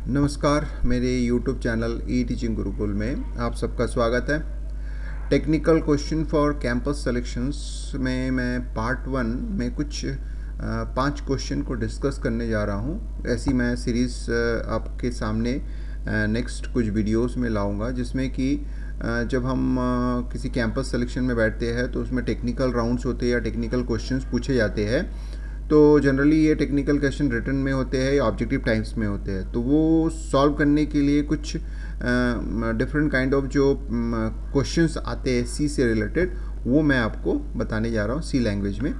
नमस्कार, मेरे YouTube channel ई teaching Gurukul में आप सबका स्वागत है। Technical question for campus selections में मैं पार्ट 1 में कुछ 5 क्वेश्चन को डिस्कस करने जा रहा हूं। ऐसी मैं सीरीज़ आपके सामने नेक्स्ट कुछ वीडियोस में लाऊंगा, जिसमें कि जब हम किसी कैंपस सिलेक्शन में बैठते हैं तो उसमें टेक्निकल राउंड्स होते हैं या टेक्निकल क्वेश्चंस पूछे जाते हैं। तो जनरली ये टेक्निकल क्वेश्चन रिटन में होते हैं या ऑब्जेक्टिव टाइप्स में होते हैं। तो वो सॉल्व करने के लिए कुछ डिफरेंट काइंड ऑफ जो क्वेश्चंस आते हैं सी से रिलेटेड, वो मैं आपको बताने जा रहा हूँ सी लैंग्वेज में।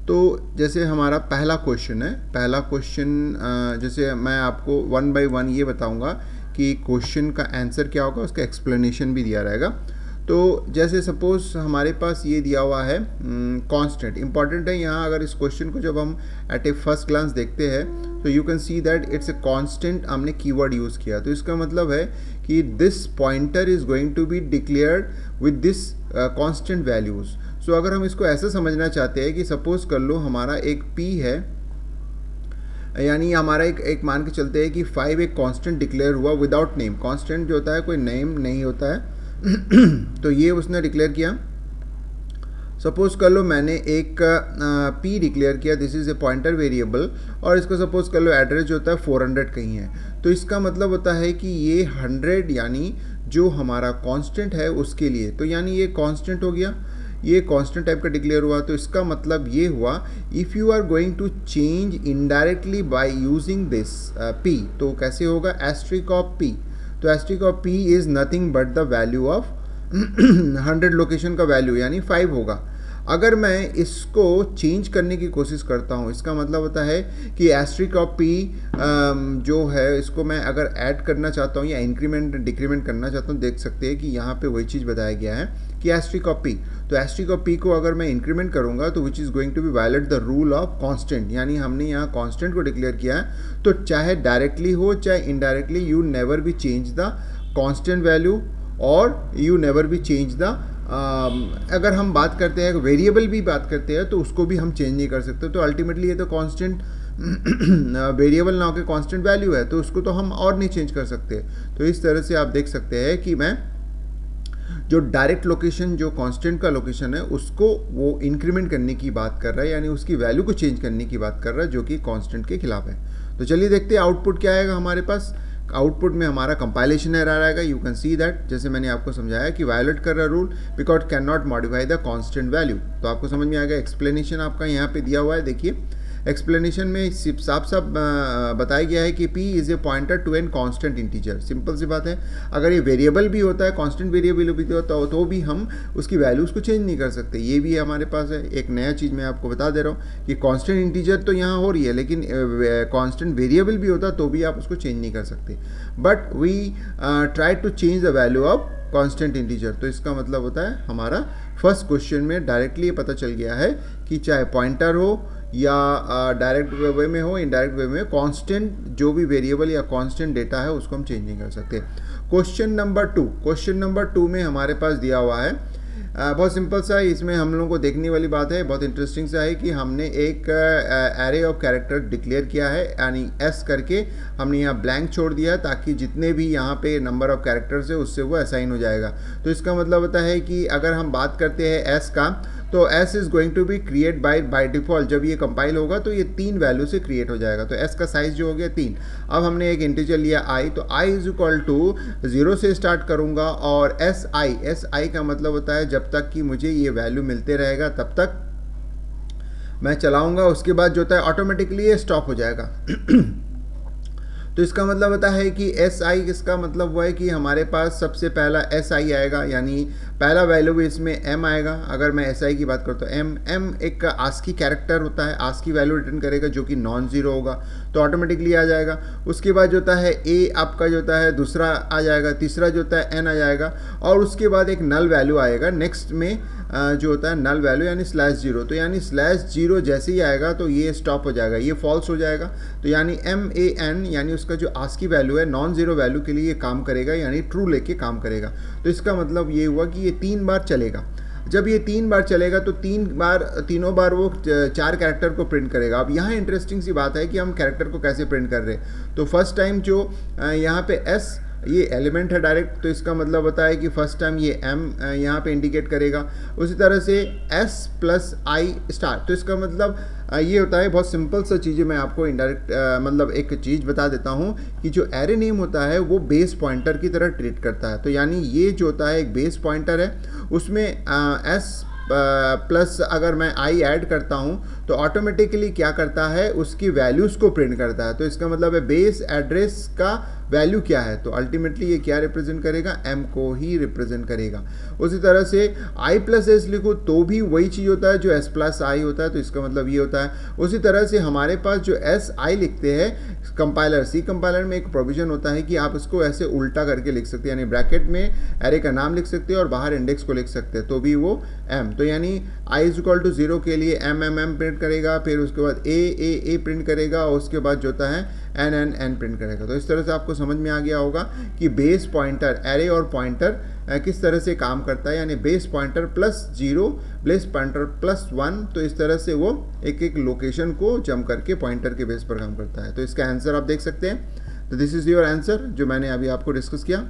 तो जैसे हमारा पहला क्वेश्चन है, पहला क्वेश्चन जैसे मैं आपको 1 बाय 1 ये बताऊँगा कि क्वेश्चन का आंसर क्या होगा, उसका एक्सप्लेनेशन भी दिया रहेगा। तो जैसे सपोज हमारे पास ये दिया हुआ है कांस्टेंट। इंपॉर्टेंट है यहाँ, अगर इस क्वेश्चन को जब हम एट ए फर्स्ट ग्लांस देखते हैं तो you can see that it's a constant, हमने कीवर्ड यूज़ किया। तो इसका मतलब है कि this pointer is going to be declared with this constant values. So अगर हम इसको ऐसा समझना चाहते हैं कि सपोज कर लो हमारा एक p है, यानी हमारा एक मान के चलते हैं कि 5 एक कांस्टेंट डिक्लेयर हुआ विदाउट नेम। कांस्टेंट जो होता है कोई नेम नहीं होता है तो ये उसने डिक्लेयर किया। सपोज कर लो मैंने एक p डिक्लेयर किया, this is a pointer variable, और इसको सपोज कर लो एड्रेस जो होता है 400 कहीं है। तो इसका मतलब होता है कि ये 100 यानी जो हमारा कांस्टेंट है उसके लिए, तो यानी ये कांस्टेंट हो गया, ये कांस्टेंट टाइप का डिक्लेयर हुआ। तो इसका मतलब ये हुआ if you are going to change indirectly by using this p, तो कैसे होगा, एस्ट्रिक ऑफ p। तो asterisk of p is nothing but the value of 100 location का वैल्यू, यानी 5 होगा। अगर मैं इसको चेंज करने की कोशिश करता हूँ, इसका मतलब होता है कि एस्ट्रिक ऑफ p जो है इसको मैं अगर ऐड करना चाहता हूँ या इंक्रीमेंट डिक्रीमेंट करना चाहता हूँ, देख सकते हैं कि यहाँ पे वही चीज़ बताया गया है कि एस्ट्रिक ऑफ p। तो एस्ट्रिक ऑफ p को अगर मैं इंक्रीमेंट करूँगा तो which is going to be violate the rule of constant, यानी हमने यहाँ कांस्टेंट को डिक्लेयर किया है। तो चाहे डायरेक्टली हो चाहे indirectly, you never be change the constant value और you never be change the अगर हम बात करते हैं वेरिएबल भी बात करते हैं तो उसको भी हम चेंज नहीं कर सकते। तो अल्टीमेटली ये तो कांस्टेंट वेरिएबल ना होकर कांस्टेंट वैल्यू है, तो उसको तो हम और नहीं चेंज कर सकते। तो इस तरह से आप देख सकते हैं कि मैं जो डायरेक्ट लोकेशन जो कांस्टेंट का लोकेशन है उसको वो इंक्रीमेंट करने की बात कर रहा है, यानी उसकी वैल्यू को चेंज करने की बात कर रहा है, जो कि कांस्टेंट के खिलाफ है। तो चलिए देखते हैं आउटपुट क्या आएगा हमारे पास। आउटपुट में हमारा कंपाइलेशन एरर आएगा। यू कैन सी दैट, जैसे मैंने आपको समझाया कि वायलेट कर रहा rule because can not modify the constant value. तो आपको समझ में आएगा। एक्सप्लेनेशन आपका यहाँ पे दिया हुआ है, देखिए एक्सप्लेनेशन में साफ साफ बताया गया है कि p is a pointer to an constant integer. Simple सी बात है, अगर ये वेरिएबल भी होता है, कांस्टेंट वेरिएबल भी होता हो तो भी हम उसकी वैल्यूज़ को चेंज नहीं कर सकते। ये भी हमारे पास है। एक नया चीज़ मैं आपको बता दे रहा हूँ कि कांस्टेंट इंटीजर तो यहाँ हो रही है, लेकिन कांस्टेंट वेरिएबल भी होता तो भी आप उसको चेंज नहीं कर सकते। But we try to change the value of constant integer. तो इसका मतलब होता है हमारा फर्स्ट क्वेश्चन में डायरेक्टली ये पता चल गया है कि चाहे पॉइंटर हो या डायरेक्ट वे में हो, इनडायरेक्ट वे में, कांस्टेंट जो भी वेरिएबल या कांस्टेंट डेटा है उसको हम चेंज नहीं कर सकते। क्वेश्चन नंबर 2 में हमारे पास दिया हुआ है, बहुत सिंपल सा है। इसमें हम लोगों को देखने वाली बात है, बहुत इंटरेस्टिंग सा है कि हमने एक एरे ऑफ कैरेक्टर डिक्लेयर किया है, यानी एस करके हमने यहाँ ब्लैंक छोड़ दिया ताकि जितने भी यहाँ पे नंबर ऑफ कैरेक्टर्स है उससे वो असाइन हो जाएगा। तो इसका मतलब होता है कि अगर हम बात करते हैं एस का, तो s is going to be create by default. जब ये कंपाइल होगा तो ये 3 वैल्यू से क्रिएट हो जाएगा। तो s का साइज़ जो हो गया 3। अब हमने एक इंटीजर लिया i, तो i इज इक्वल टू 0 से स्टार्ट करूँगा और si का मतलब होता है जब तक कि मुझे ये वैल्यू मिलते रहेगा तब तक मैं चलाऊँगा, उसके बाद जो होता है ऑटोमेटिकली ये स्टॉप हो जाएगा। तो इसका मतलब होता है कि SI, इसका मतलब हुआ है कि हमारे पास सबसे पहला SI आएगा, यानी पहला वैल्यू भी इसमें M आएगा। अगर मैं SI की बात करता हूँ तो M एक आस्की कैरेक्टर होता है, आस्की वैल्यू रिटर्न करेगा जो कि नॉन ज़ीरो होगा, तो ऑटोमेटिकली आ जाएगा। उसके बाद जो होता है A आपका जो होता है दूसरा आ जाएगा, तीसरा जो होता है N आ जाएगा, और उसके बाद एक नल वैल्यू आएगा नेक्स्ट में जो होता है नल वैल्यू, यानी /0। तो यानी /0 जैसे ही आएगा तो ये स्टॉप हो जाएगा, ये फॉल्स हो जाएगा। तो यानी MAN यानी उसका जो आस्की वैल्यू है नॉन ज़ीरो वैल्यू के लिए ये काम करेगा, यानी ट्रू लेके काम करेगा। तो इसका मतलब ये हुआ कि ये 3 बार चलेगा। जब ये 3 बार चलेगा तो तीनों बार वो 4 कैरेक्टर को प्रिंट करेगा। अब यहाँ इंटरेस्टिंग सी बात है कि हम कैरेक्टर को कैसे प्रिंट कर रहे हैं। तो फर्स्ट टाइम जो यहाँ पे S ये एलिमेंट है डायरेक्ट, तो इसका मतलब होता है कि फर्स्ट टाइम ये M यहाँ पे इंडिकेट करेगा। उसी तरह से S प्लस I स्टार, तो इसका मतलब ये होता है, बहुत सिंपल सा चीज़ें मैं आपको इनडायरेक्ट मतलब एक चीज़ बता देता हूँ कि जो एरे नेम होता है वो बेस पॉइंटर की तरह ट्रीट करता है। तो यानी ये जो होता है एक बेस पॉइंटर है, उसमें S प्लस अगर मैं I ऐड करता हूँ तो ऑटोमेटिकली क्या करता है, उसकी वैल्यूज़ को प्रिंट करता है। तो इसका मतलब है बेस एड्रेस का वैल्यू क्या है, तो अल्टीमेटली ये क्या रिप्रेजेंट करेगा, M को ही रिप्रेजेंट करेगा। उसी तरह से I प्लस S लिखो तो भी वही चीज़ होता है जो S प्लस I होता है, तो इसका मतलब ये होता है। उसी तरह से हमारे पास जो S I लिखते हैं कंपाइलर, C कंपाइलर में एक प्रोविजन होता है कि आप इसको ऐसे उल्टा करके लिख सकते हैं, यानी ब्रैकेट में एरे का नाम लिख सकते हैं और बाहर इंडेक्स को लिख सकते हैं, तो भी वो M। तो यानी I इज इक्वल टू 0 के लिए M प्रिंट करेगा, फिर उसके बाद A प्रिंट करेगा और उसके बाद जो होता है N प्रिंट करेगा। तो इस तरह से आपको समझ में आ गया होगा कि बेस पॉइंटर, एरे और पॉइंटर किस तरह से काम करता है, यानी base pointer plus 0, base pointer plus 1, तो इस तरह से वो एक एक लोकेशन को जम करके पॉइंटर के बेस पर काम करता है। तो इसका आंसर आप देख सकते हैं। तो दिस इज़ योर आंसर जो मैंने अभी आपको डिस्कस किया,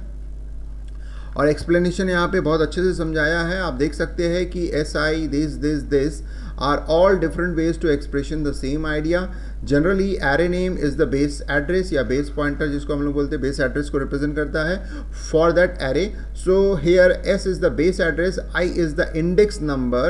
और एक्सप्लेनेशन यहाँ पे बहुत अच्छे से समझाया है। आप देख सकते हैं कि SI, this are all different ways to expression the same idea. Generally array name is the base address या base pointer जिसको हम लोग बोलते हैं, base address को represent करता है for that array. So here S is the base address, I is the index number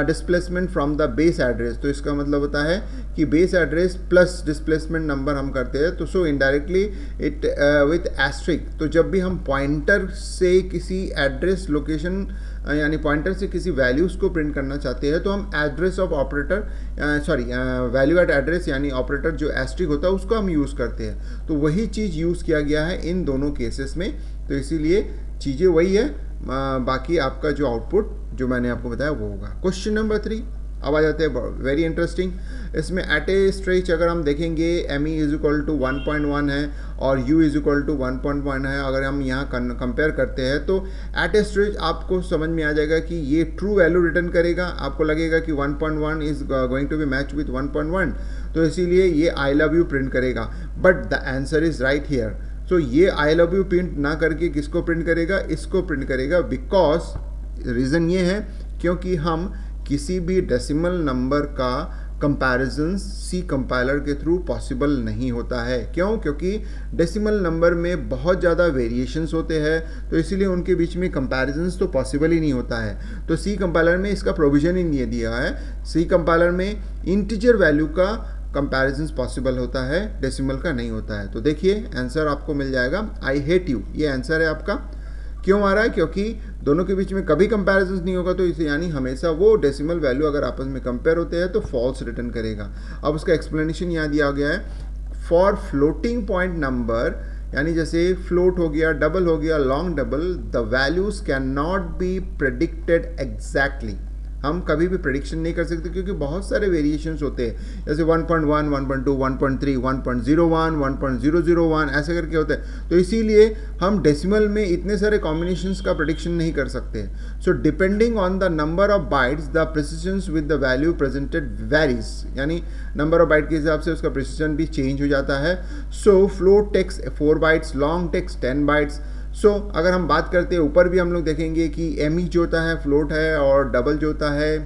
displacement from the base address. तो इसका मतलब होता है कि base address plus displacement number हम करते हैं, तो so indirectly it with asterisk। तो जब भी हम pointer से किसी एड्रेस लोकेशन यानी पॉइंटर से किसी वैल्यूज़ को प्रिंट करना चाहते हैं तो हम address of operator value eight address यानी ऑपरेटर जो एस्ट्रिक होता है उसको हम यूज़ करते हैं। तो वही चीज़ यूज़ किया गया है इन दोनों केसेस में, तो इसीलिए चीज़ें वही है, बाकी आपका जो आउटपुट जो मैंने आपको बताया वो होगा। क्वेश्चन नंबर 3 अब आ जाते हैं, वेरी इंटरेस्टिंग। इसमें एट ए स्ट्रेच अगर हम देखेंगे ME इज इक्वल टू 1.1 है और U इज इक्वल टू 1.1 है। अगर हम यहाँ कंपेयर करते हैं तो एट ए स्ट्रेच आपको समझ में आ जाएगा कि ये ट्रू वैल्यू रिटर्न करेगा, आपको लगेगा कि 1.1 is going to be match with 1.1, तो इसीलिए ये आई लव यू प्रिंट करेगा। But the answer is right here. So ये आई लव यू प्रिंट ना करके किसको प्रिंट करेगा, इसको प्रिंट करेगा, बिकॉज रीज़न ये है क्योंकि हम किसी भी डेसिमल नंबर का कंपैरिजन सी कंपाइलर के थ्रू पॉसिबल नहीं होता है। क्यों? क्योंकि डेसिमल नंबर में बहुत ज़्यादा वेरिएशंस होते हैं, तो इसीलिए उनके बीच में कंपैरिजन्स तो पॉसिबल ही नहीं होता है। तो सी कंपाइलर में इसका प्रोविज़न ही नहीं दिया है। सी कंपाइलर में इंटीजर वैल्यू का कंपैरिजन्स पॉसिबल होता है, डेसिमल का नहीं होता है। तो देखिए आंसर आपको मिल जाएगा आई हेट यू, ये आंसर है आपका। क्यों आ रहा है? क्योंकि दोनों के बीच में कभी कंपैरिजन नहीं होगा, तो इसे यानी हमेशा वो डेसिमल वैल्यू अगर आपस में कंपेयर होते हैं तो फॉल्स रिटर्न करेगा। अब उसका एक्सप्लेनेशन यहाँ दिया गया है, फॉर फ्लोटिंग पॉइंट नंबर, यानी जैसे फ्लोट हो गया, डबल हो गया, long double, the values can not be predicted exactly. हम कभी भी प्रेडिक्शन नहीं कर सकते क्योंकि बहुत सारे वेरिएशंस होते हैं, जैसे 1.1, 1.2, 1.3, 1.01, 1.001 ऐसे करके होते हैं। तो इसीलिए हम डेसिमल में इतने सारे कॉम्बिनेशंस का प्रेडिक्शन नहीं कर सकते। So depending on the number of bytes the precision with the value presented varies, यानी नंबर ऑफ बाइट के हिसाब से उसका प्रिसिजन भी चेंज हो जाता है। So float takes 4 bytes, long takes 10 bytes. So अगर हम बात करते हैं ऊपर भी हम लोग देखेंगे कि ME जो होता है फ्लोट है और डबल जो होता है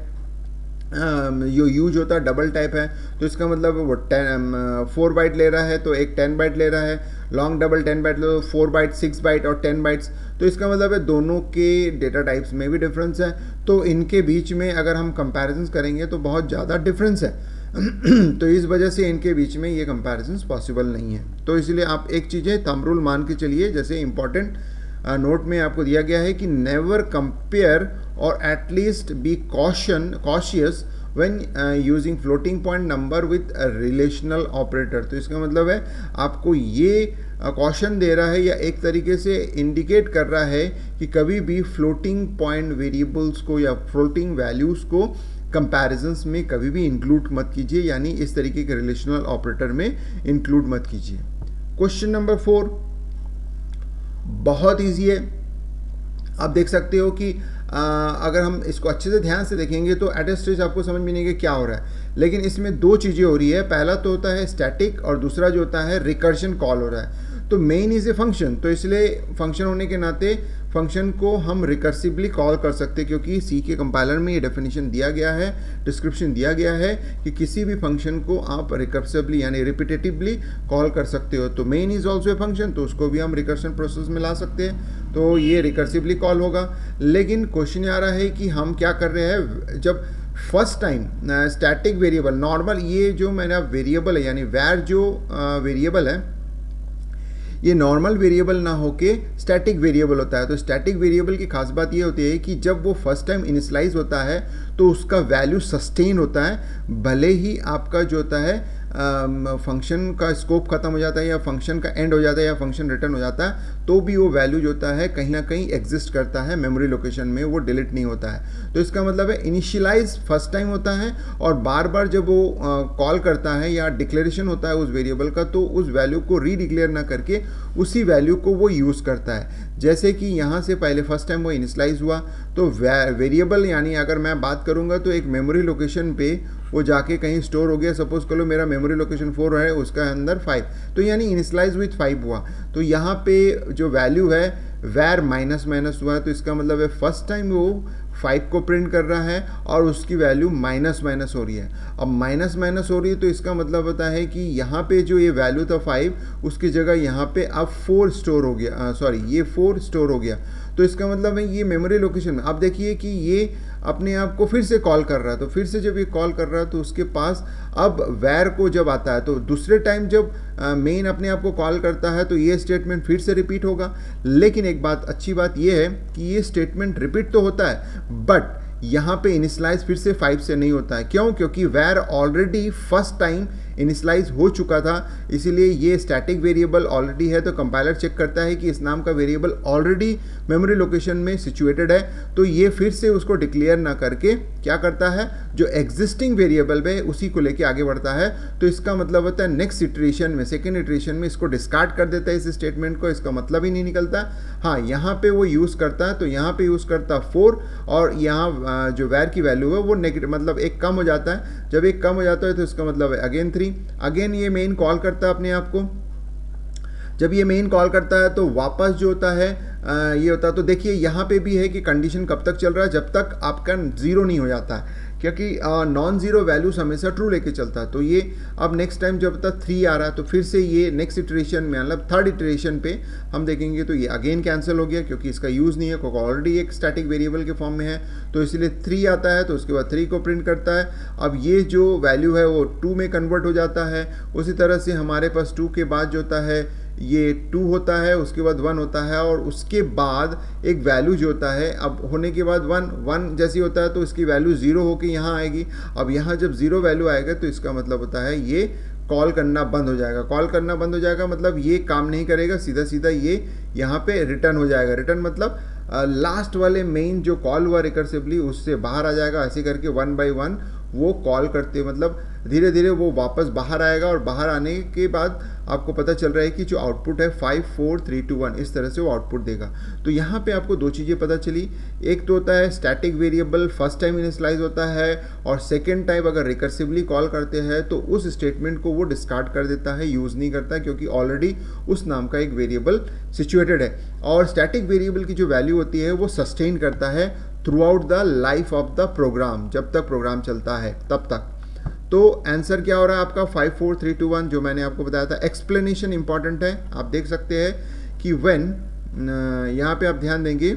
यू जो होता है डबल टाइप है, तो इसका मतलब वो 4 बाइट ले रहा है तो एक 10 बाइट ले रहा है, लॉन्ग डबल 10 बाइट लो, 4 बाइट 6 बाइट और 10 बाइट्स। तो इसका मतलब है दोनों के डेटा टाइप्स में भी डिफरेंस है, तो इनके बीच में अगर हम कंपैरिजन करेंगे तो बहुत ज़्यादा डिफरेंस है। तो इस वजह से इनके बीच में ये कंपैरिजन पॉसिबल नहीं है। तो इसलिए आप एक चीज़ें थंब रूल मान के चलिए, जैसे इंपॉर्टेंट नोट में आपको दिया गया है कि नेवर कंपेयर और at least be cautious when using floating point number with relational operator. तो इसका मतलब है आपको ये कॉशन दे रहा है या एक तरीके से इंडिकेट कर रहा है कि कभी भी फ्लोटिंग पॉइंट वेरिएबल्स को या फ्लोटिंग वैल्यूज़ को कंपैरिजंस में कभी भी इंक्लूड मत कीजिए, यानी इस तरीके के रिलेशनल ऑपरेटर में इंक्लूड मत कीजिए। क्वेश्चन नंबर 4 बहुत इजी है। आप देख सकते हो कि अगर हम इसको अच्छे से ध्यान से देखेंगे तो एट ए स्टेज आपको समझ में नहीं कि क्या हो रहा है, लेकिन इसमें दो चीज़ें हो रही है। पहला तो होता है स्टैटिक और दूसरा जो होता है रिकर्शन कॉल हो रहा है। तो मेन इज़ ए फंक्शन, तो इसलिए फंक्शन होने के नाते फंक्शन को हम रिकर्सिवली कॉल कर सकते हैं, क्योंकि सी के कंपाइलर में ये डेफिनेशन दिया गया है, डिस्क्रिप्शन दिया गया है कि किसी भी फंक्शन को आप रिकर्सिवली यानी रिपीटेटिवली कॉल कर सकते हो। तो main is also a function, तो उसको भी हम रिकर्शन प्रोसेस में ला सकते हैं, तो ये रिकर्सिवली कॉल होगा। लेकिन क्वेश्चन आ रहा है कि हम क्या कर रहे हैं जब first time static variable normal, ये जो मैंने अब वेरिएबल है यानी वैर जो वेरिएबल है ये नॉर्मल वेरिएबल ना होके स्टैटिक वेरिएबल होता है। तो स्टैटिक वेरिएबल की खास बात ये होती है कि जब वो फर्स्ट टाइम इनिशियलाइज होता है तो उसका वैल्यू सस्टेन होता है, भले ही आपका जो होता है फंक्शन का स्कोप खत्म हो जाता है या फंक्शन का एंड हो जाता है या फंक्शन रिटर्न हो जाता है, तो भी वो वैल्यू जो होता है कहीं ना कहीं एग्जिस्ट करता है मेमोरी लोकेशन में, वो डिलीट नहीं होता है। तो इसका मतलब है इनिशियलाइज फर्स्ट टाइम होता है और बार बार जब वो कॉल करता है या डिक्लेरेशन होता है उस वेरिएबल का, तो उस वैल्यू को रीडिक्लेयर ना करके उसी वैल्यू को वो यूज़ करता है। जैसे कि यहाँ से पहले फर्स्ट टाइम वो इनिशियलाइज हुआ तो वेरिएबल यानी अगर मैं बात करूँगा तो एक मेमोरी लोकेशन पे वो जाके कहीं स्टोर हो गया। सपोज कर लो मेरा मेमोरी लोकेशन 4 है, उसका अंदर 5, तो यानी इनिशियलाइज विथ 5 हुआ। तो यहाँ पे जो वैल्यू है वैर माइनस माइनस हुआ है, तो इसका मतलब है फर्स्ट टाइम वो 5 को प्रिंट कर रहा है और उसकी वैल्यू माइनस माइनस हो रही है। अब माइनस माइनस हो रही है तो इसका मतलब होता है कि यहाँ पे जो ये वैल्यू था 5, उसकी जगह यहाँ पे अब 4 स्टोर हो गया, ये 4 स्टोर हो गया। तो इसका मतलब है ये मेमोरी लोकेशन में आप देखिए कि ये अपने आप को फिर से कॉल कर रहा है। तो फिर से जब ये कॉल कर रहा है तो उसके पास अब वैर को जब आता है तो दूसरे टाइम जब मेन अपने आप को कॉल करता है तो ये स्टेटमेंट फिर से रिपीट होगा। लेकिन एक बात अच्छी बात ये है कि ये स्टेटमेंट रिपीट तो होता है, बट यहाँ पे इनिशियलाइज फिर से 5 से नहीं होता है। क्यों? क्योंकि वैर ऑलरेडी फर्स्ट टाइम इनिशियलाइज हो चुका था, इसीलिए ये स्टैटिक वेरिएबल ऑलरेडी है। तो कंपाइलर चेक करता है कि इस नाम का वेरिएबल ऑलरेडी मेमोरी लोकेशन में सिचुएटेड है, तो ये फिर से उसको डिक्लेयर ना करके क्या करता है, जो एग्जिस्टिंग वेरिएबल है उसी को लेके आगे बढ़ता है। तो इसका मतलब होता है नेक्स्ट इटरेशन में, सेकेंड इटरेशन में इसको डिस्कार्ड कर देता है इस स्टेटमेंट को, इसका मतलब ही नहीं निकलता। हाँ, यहाँ पे वो यूज़ करता है, तो यहाँ पे यूज़ करता 4 और यहाँ जो वैर की वैल्यू है वो नेगेटिव मतलब एक कम हो जाता है। जब एक कम हो जाता है तो इसका मतलब है अगेन 3। अगेन ये मेन कॉल करता है अपने आप को। जब ये मेन कॉल करता है तो वापस जो होता है ये होता है। तो देखिए यहाँ पे भी है कि कंडीशन कब तक चल रहा है, जब तक आपका 0 नहीं हो जाता है, क्योंकि नॉन ज़ीरो वैल्यूज हमेशा ट्रू लेके चलता है। तो ये अब नेक्स्ट टाइम जब तक 3 आ रहा है तो फिर से ये नेक्स्ट इटरेशन में मतलब थर्ड इटरेशन पे हम देखेंगे तो ये अगेन कैंसिल हो गया, क्योंकि इसका यूज़ नहीं है, क्योंकि ऑलरेडी एक स्टैटिक वेरिएबल के फॉर्म में है। तो इसलिए 3 आता है तो उसके बाद 3 को प्रिंट करता है। अब ये जो वैल्यू है वो 2 में कन्वर्ट हो जाता है। उसी तरह से हमारे पास 2 के बाद जो होता है ये 2 होता है, उसके बाद 1 होता है, और उसके बाद एक वैल्यू जो होता है अब होने के बाद 1 जैसी होता है तो इसकी वैल्यू 0 होकर यहाँ आएगी। अब यहाँ जब 0 वैल्यू आएगा तो इसका मतलब होता है ये कॉल करना बंद हो जाएगा। कॉल करना बंद हो जाएगा मतलब ये काम नहीं करेगा, सीधा सीधा ये यहाँ पे रिटर्न हो जाएगा। रिटर्न मतलब लास्ट वाले मेन जो कॉल हुआ रिकर्सिवली उससे बाहर आ जाएगा। ऐसे करके 1 बाय 1 वो कॉल करते मतलब धीरे धीरे वो वापस बाहर आएगा, और बाहर आने के बाद आपको पता चल रहा है कि जो आउटपुट है 5 4 3 2 1 इस तरह से वो आउटपुट देगा। तो यहाँ पे आपको दो चीज़ें पता चली, एक तो होता है static variable first time initialize होता है, और सेकेंड टाइम अगर रिकर्सिवली कॉल करते हैं तो उस स्टेटमेंट को वो डिस्कार्ड कर देता है, यूज़ नहीं करता, क्योंकि ऑलरेडी उस नाम का एक वेरिएबल सिचुएटेड है। और स्टैटिक वेरिएबल की जो वैल्यू होती है वो सस्टेन करता है throughout the life of the program, जब तक प्रोग्राम चलता है तब तक। तो आंसर क्या हो रहा है आपका 5 4 3 2 1 जो मैंने आपको बताया था। एक्सप्लेनेशन इंपॉर्टेंट है, आप देख सकते हैं कि व्हेन यहाँ पे आप ध्यान देंगे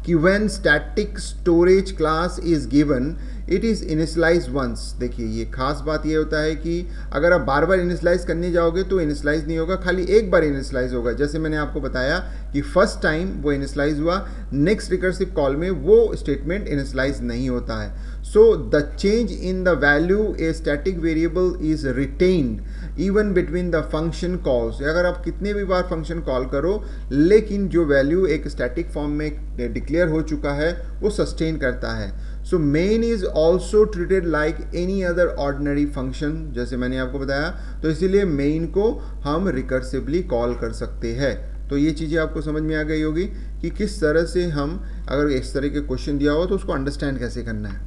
कि when static storage class is given it is initialize once. देखिए ये खास बात ये होता है कि अगर आप बार बार इनिशियलाइज करने जाओगे तो इनिशियलाइज नहीं होगा, खाली एक बार इनिशियलाइज होगा। जैसे मैंने आपको बताया कि फर्स्ट टाइम वो इनिशियलाइज हुआ, नेक्स्ट रिकर्सिव कॉल में वो स्टेटमेंट इनिशियलाइज नहीं होता है। So the change in the value a static variable is retained even between the function calls. अगर आप कितने भी बार फंक्शन कॉल करो लेकिन जो वैल्यू एक स्टैटिक फॉर्म में डिक्लेयर हो चुका है वो सस्टेन करता है। So main is also treated like any other ordinary function, जैसे मैंने आपको बताया। तो इसीलिए मेन को हम रिकर्सिवली कॉल कर सकते हैं। तो ये चीज़ें आपको समझ में आ गई होगी कि किस तरह से हम अगर इस तरह के क्वेश्चन दिया हो तो उसको अंडरस्टैंड कैसे करना है।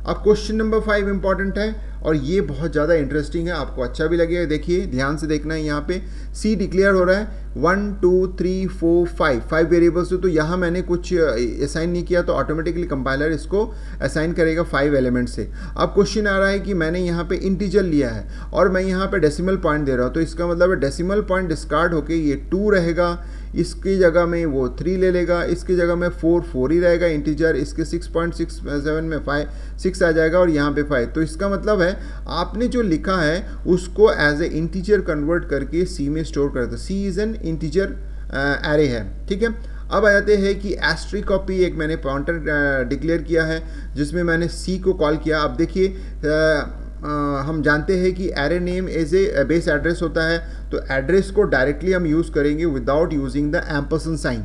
अब क्वेश्चन नंबर 5 इंपॉर्टेंट है और ये बहुत ज़्यादा इंटरेस्टिंग है, आपको अच्छा भी लगेगा। देखिए ध्यान से देखना है, यहाँ पे सी डिक्लेयर हो रहा है 1 2 3 4 5 वेरिएबल्स, तो यहाँ मैंने कुछ असाइन नहीं किया तो ऑटोमेटिकली कंपाइलर इसको असाइन करेगा 5 एलिमेंट से। अब क्वेश्चन आ रहा है कि मैंने यहाँ पे इंटीजर लिया है और मैं यहाँ पे डेसिमल पॉइंट दे रहा हूँ, तो इसका मतलब है डेसिमल पॉइंट डिस्कार्ड होके ये 2 रहेगा, इसकी जगह में वो 3 ले लेगा, इसकी जगह में 4 ही रहेगा इंटीजर, इसके 6.67 में 6 आ जाएगा और यहाँ पे 5। तो इसका मतलब है आपने जो लिखा है उसको एज ए इंटीजर कन्वर्ट करके सी में स्टोर कर दो। सी इज़ एन इंटीजर एरे है, ठीक है। अब आ जाते हैं कि एस्ट्री कॉपी एक मैंने पॉइंटर डिक्लेयर किया है जिसमें मैंने सी को कॉल किया। अब देखिए हम जानते हैं कि array name as a base address होता है, तो एड्रेस को डायरेक्टली हम यूज़ करेंगे without using the ampersand sign.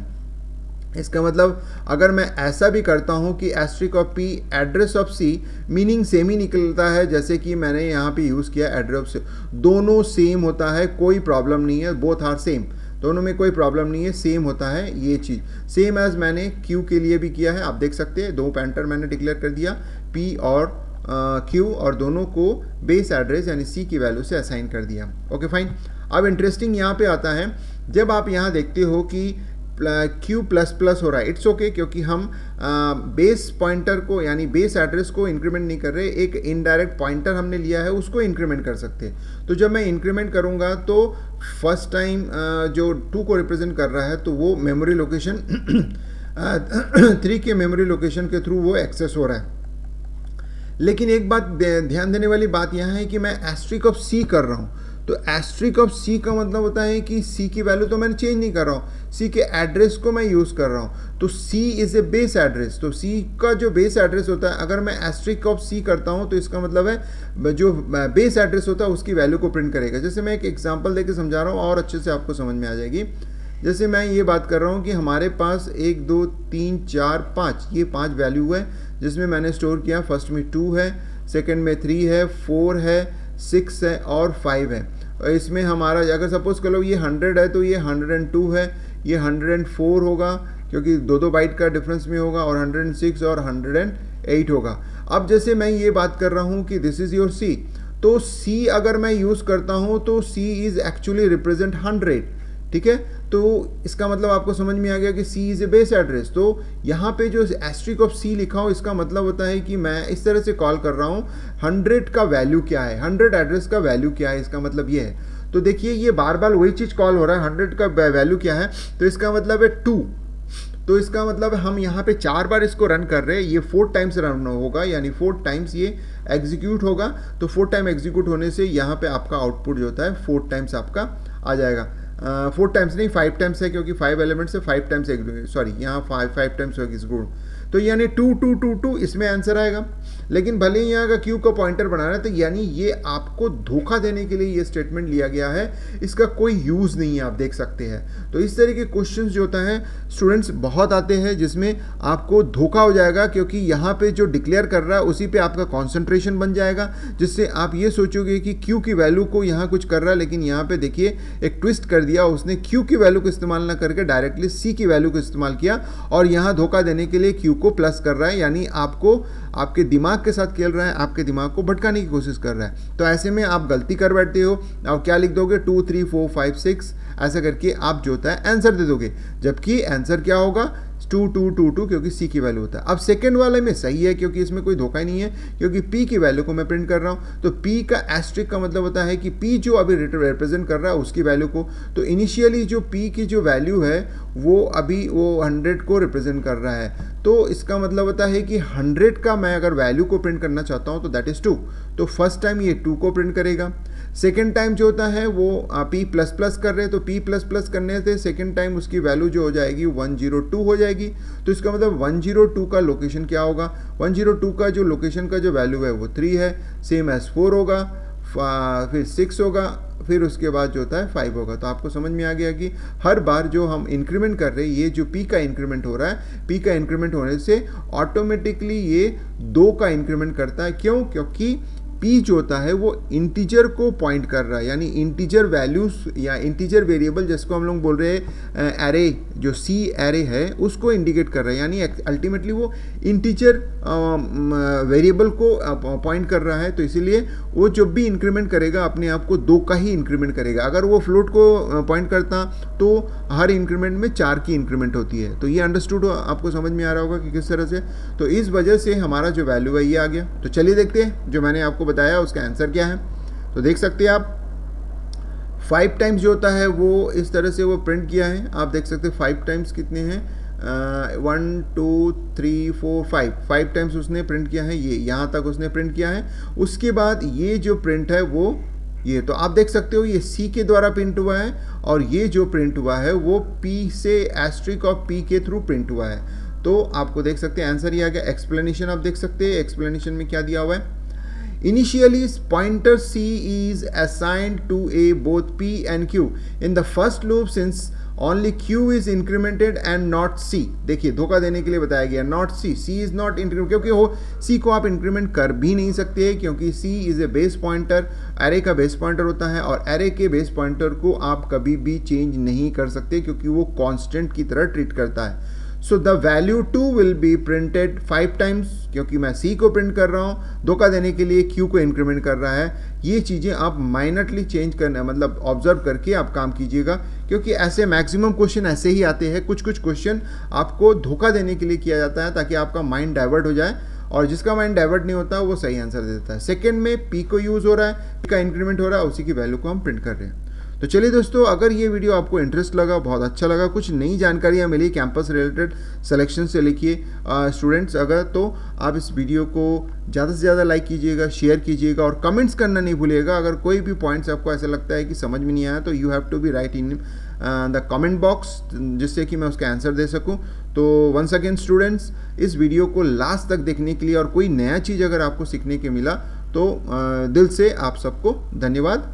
इसका मतलब अगर मैं ऐसा भी करता हूं कि strcpy address of C, meaning same ही निकलता है जैसे कि मैंने यहाँ पे यूज़ किया एड्रेस ऑफ सी, दोनों सेम होता है, कोई प्रॉब्लम नहीं है, बोथ आर सेम, दोनों में कोई प्रॉब्लम नहीं है, सेम होता है ये चीज़। सेम एज मैंने क्यू के लिए भी किया है, आप देख सकते हैं 2 पैंटर मैंने डिक्लेयर कर दिया, पी और क्यू, और दोनों को बेस एड्रेस यानी सी की वैल्यू से असाइन कर दिया। Okay fine. अब इंटरेस्टिंग यहाँ पे आता है, जब आप यहाँ देखते हो कि क्यू प्लस प्लस हो रहा है, इट्स ओके, क्योंकि हम बेस पॉइंटर को यानी बेस एड्रेस को इंक्रीमेंट नहीं कर रहे, एक इनडायरेक्ट पॉइंटर हमने लिया है उसको इंक्रीमेंट कर सकते हैं। तो जब मैं इंक्रीमेंट करूँगा तो फर्स्ट टाइम जो 2 को रिप्रेजेंट कर रहा है तो वो मेमोरी लोकेशन 3 के मेमोरी लोकेशन के थ्रू वो एक्सेस हो रहा है। लेकिन एक बात ध्यान देने वाली बात यहाँ है कि मैं एस्ट्रिक ऑफ सी कर रहा हूँ, तो एस्ट्रिक ऑफ सी का मतलब होता है कि सी की वैल्यू तो मैंने चेंज नहीं कर रहा हूँ, सी के एड्रेस को मैं यूज़ कर रहा हूँ। तो सी इज़ ए बेस एड्रेस, तो सी का जो बेस एड्रेस होता है अगर मैं एस्ट्रिक ऑफ सी करता हूँ तो इसका मतलब है जो बेस एड्रेस होता है उसकी वैल्यू को प्रिंट करेगा। जैसे मैं एक एग्जाम्पल देकर समझा रहा हूँ और अच्छे से आपको समझ में आ जाएगी। जैसे मैं ये बात कर रहा हूँ कि हमारे पास 1 2 3 4 5 ये 5 वैल्यू है जिसमें मैंने स्टोर किया। फर्स्ट में 2 है, सेकंड में 3 है, 4 है, 6 है और 5 है। इसमें हमारा अगर सपोज कर लो ये 100 है तो ये 102 है, ये 104 होगा क्योंकि 2 बाइट का डिफरेंस में होगा, और 106 और 108 होगा। अब जैसे मैं ये बात कर रहा हूँ कि दिस इज़ योर सी, तो सी अगर मैं यूज़ करता हूँ तो सी इज़ एक्चुअली रिप्रेजेंट 100, ठीक है। तो इसका मतलब आपको समझ में आ गया कि सी इज़ ए बेस एड्रेस। तो यहाँ पे जो एस्ट्रिक ऑफ सी लिखा हो इसका मतलब होता है कि मैं इस तरह से कॉल कर रहा हूँ 100 का वैल्यू क्या है, 100 एड्रेस का वैल्यू क्या है, इसका मतलब ये है। तो देखिए ये बार बार वही चीज़ कॉल हो रहा है, 100 का वैल्यू क्या है, तो इसका मतलब है 2। तो इसका मतलब हम यहाँ पे 4 बार इसको रन कर रहे हैं, ये 4 टाइम्स रन होगा, यानी 4 टाइम्स ये एग्जीक्यूट होगा। तो 4 टाइम एग्जीक्यूट होने से यहाँ पे आपका आउटपुट जो होता है 4 टाइम्स आपका आ जाएगा। 4 टाइम्स नहीं 5 टाइम्स है, क्योंकि 5 एलिमेंट्स है, 5 टाइम्स सॉरी यहाँ 5 टाइम्स एग्जीक्यूट, तो यानी 2 2 2 2 इसमें आंसर आएगा। लेकिन भले ही यहाँ का क्यू का पॉइंटर बना रहा है, तो यानी ये आपको धोखा देने के लिए ये स्टेटमेंट लिया गया है, इसका कोई यूज़ नहीं है, आप देख सकते हैं। तो इस तरह के क्वेश्चंस जो होता है स्टूडेंट्स बहुत आते हैं जिसमें आपको धोखा हो जाएगा, क्योंकि यहाँ पे जो डिक्लेयर कर रहा है उसी पे आपका कॉन्सेंट्रेशन बन जाएगा, जिससे आप ये सोचोगे कि क्यू की वैल्यू को यहाँ कुछ कर रहा है, लेकिन यहाँ पे देखिए एक ट्विस्ट कर दिया उसने, क्यू की वैल्यू को इस्तेमाल ना करके डायरेक्टली सी की वैल्यू को इस्तेमाल किया, और यहाँ धोखा देने के लिए क्यू को प्लस कर रहा है, यानी आपको आपके दिमाग के साथ खेल रहा है, आपके दिमाग को भटकाने की कोशिश कर रहा है। तो ऐसे में आप गलती कर बैठते हो, आप क्या लिख दोगे 2 3 4 5 6 ऐसा करके आप जो होता है आंसर दे दोगे, जबकि आंसर क्या होगा 2 2 2 2, क्योंकि सी की वैल्यू होता है। अब सेकंड वाले में सही है क्योंकि इसमें कोई धोखा ही नहीं है, क्योंकि पी की वैल्यू को मैं प्रिंट कर रहा हूँ। तो पी का एस्ट्रिक का मतलब होता है कि पी जो अभी रिप्रेजेंट कर रहा है उसकी वैल्यू को, तो इनिशियली जो पी की जो वैल्यू है वो अभी वो 100 को रिप्रेजेंट कर रहा है, तो इसका मतलब होता है कि 100 का मैं अगर वैल्यू को प्रिंट करना चाहता हूँ तो दैट इज़ 2। तो फर्स्ट टाइम ये 2 को प्रिंट करेगा, सेकेंड टाइम जो होता है वो पी प्लस प्लस कर रहे हैं, तो पी प्लस प्लस करने से सेकेंड टाइम उसकी वैल्यू जो हो जाएगी 102 हो जाएगी। तो इसका मतलब 102 का लोकेशन क्या होगा, 102 का जो लोकेशन का जो वैल्यू है वो 3 है, सेम एज 4 होगा, फिर 6 होगा, फिर उसके बाद जो होता है 5 होगा। तो आपको समझ में आ गया कि हर बार जो हम इंक्रीमेंट कर रहे हैं, ये जो पी का इंक्रीमेंट हो रहा है, पी का इंक्रीमेंट होने से ऑटोमेटिकली ये 2 का इंक्रीमेंट करता है। क्यों? क्योंकि p जो होता है वो इंटीजर को पॉइंट कर रहा है, यानी इंटीजर वैल्यूज या इंटीजर वेरिएबल जिसको हम लोग बोल रहे हैं एरे, जो c एरे है उसको इंडिकेट कर रहा है, यानी अल्टीमेटली वो इंटीजर वेरिएबल को पॉइंट कर रहा है। तो इसीलिए वो जब भी इंक्रीमेंट करेगा अपने आप को 2 का ही इंक्रीमेंट करेगा। अगर वो फ्लोट को पॉइंट करता तो हर इंक्रीमेंट में 4 की इंक्रीमेंट होती है। तो ये अंडरस्टूड आपको समझ में आ रहा होगा कि किस तरह से। तो इस वजह से हमारा जो वैल्यू है ये आ गया। तो चलिए देखते हैं जो मैंने आपको बताया उसका आंसर क्या है। तो देख सकते हैं आप 5 टाइम्स जो होता है वो इस तरह से वो प्रिंट किया है। आप देख सकते हैं 5 टाइम्स कितने हैं, 1 2 3 4 5 टाइम्स उसने प्रिंट किया है, ये यहाँ तक उसने प्रिंट किया है। उसके बाद ये जो प्रिंट है वो ये, तो आप देख सकते हो ये C के द्वारा प्रिंट हुआ है और ये जो प्रिंट हुआ है वो P से एस्ट्रिक और P के थ्रू प्रिंट हुआ है। तो आपको देख सकते हैं आंसर ये आ गया। एक्सप्लेनेशन आप देख सकते हैं, एक्सप्लेनेशन में क्या दिया हुआ है। Initially, pointer C is assigned to A both P and Q in the first loop since only Q is incremented and not C। देखिए धोखा देने के लिए बताया गया not C, C is not increment, क्योंकि हो C को आप इंक्रीमेंट कर भी नहीं सकते क्योंकि C is a base pointer, array का बेस पॉइंटर होता है और एरे के बेस पॉइंटर को आप कभी भी चेंज नहीं कर सकते क्योंकि वो कांस्टेंट की तरह ट्रीट करता है। So the value 2 will be printed 5 times, क्योंकि मैं C को प्रिंट कर रहा हूँ, धोखा देने के लिए Q को इंक्रीमेंट कर रहा है। ये चीज़ें आप माइनरली चेंज करना, मतलब ऑब्जर्व करके आप काम कीजिएगा, क्योंकि ऐसे मैक्सिमम क्वेश्चन ऐसे ही आते हैं। कुछ कुछ क्वेश्चन आपको धोखा देने के लिए किया जाता है ताकि आपका माइंड डाइवर्ट हो जाए, और जिसका माइंड डाइवर्ट नहीं होता वो सही आंसर दे देता है। सेकेंड में P को यूज़ हो रहा है, P का इंक्रीमेंट हो रहा है, उसी की वैल्यू को हम प्रिंट कर रहे हैं। तो चलिए दोस्तों, अगर ये वीडियो आपको इंटरेस्ट लगा, बहुत अच्छा लगा, कुछ नई जानकारियाँ मिली कैंपस रिलेटेड सिलेक्शन से लिखिए स्टूडेंट्स, अगर तो आप इस वीडियो को ज़्यादा से ज़्यादा लाइक कीजिएगा, शेयर कीजिएगा और कमेंट्स करना नहीं भूलिएगा। अगर कोई भी पॉइंट्स आपको ऐसा लगता है कि समझ में नहीं आया तो you have to be write in the comment box, जिससे कि मैं उसका आंसर दे सकूं। तो वंस अगेन स्टूडेंट्स, इस वीडियो को लास्ट तक देखने के लिए और कोई नया चीज़ अगर आपको सीखने के मिला तो दिल से आप सबको धन्यवाद।